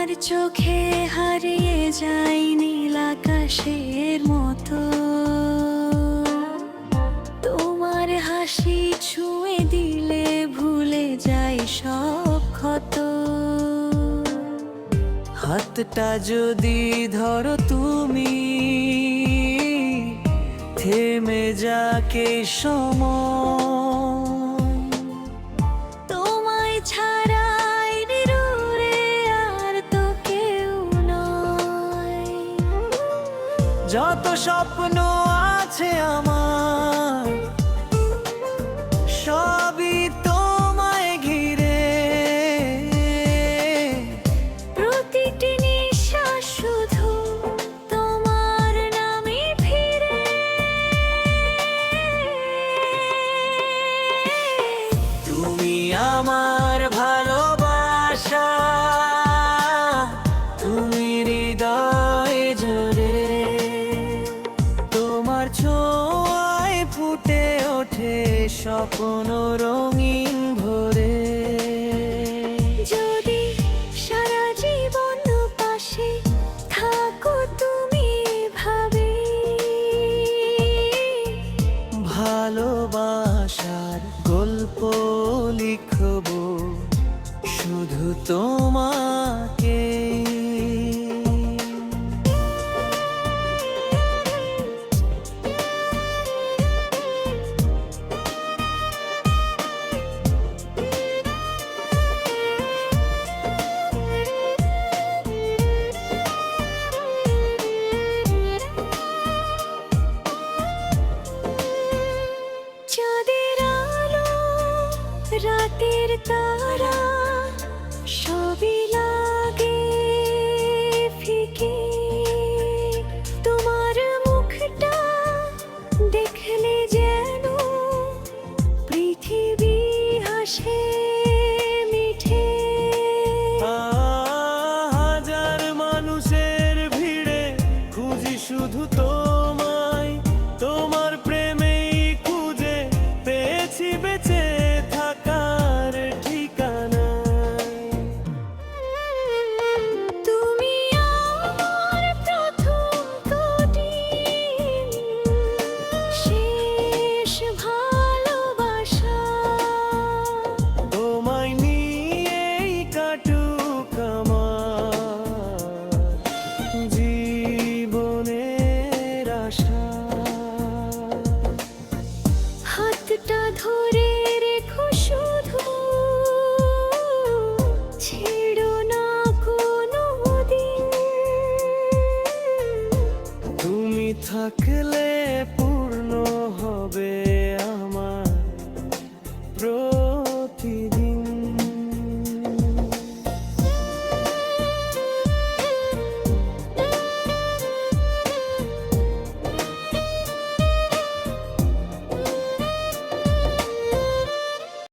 চোখে হারিয়ে যাই নীল আকাশের মতো, তোমার হাসি ছুঁয়ে দিলে ভুলে যাই সব ক্ষত। হাতটা যদি ধরো তুমি, থেমে যাকে সময়, তোমায় ছাড়াই নিরুরে আর তো কেউ নয়। যত স্বপ্ন আছে আমার সবই তোমায় ঘিরে, প্রতিটি নিঃশ্বাস শুধু তোমার নামে ফিরে। তুমি আমার ভালোবাসা, তুমি হৃদয় জুড়ে, তোমার ছোঁয়ায় ফুটে ওঠে স্বপ্ন রঙিন ভরে। যদি সারা জীবন পাশে থাকো তুমি ভাবে, ভালোবাসার গল্প লিখব শুধু তোমাকে। চাঁদের আলো রাতের তারা সবই লাগে ফিকে, তোমার মুখটা দেখলে যেন পৃথিবী হাসে মিঠে। হাজার মানুষের ভিড়ে খুঁজি শুধু তোমায়, তোমার প্রেমেই খুঁজে পেয়েছি বেঁচে থাকার ঠিকানা। তুমি আমার প্রথম কোটির শেষ ভালোবাসা, তোমায় নিয়েই কাটুক আমার জীবনের আশা। হাতটা ধরে রেখো শুধু, ছেড়ো না কোনো দিন। তুমি থাকলে পূর্ণ হবে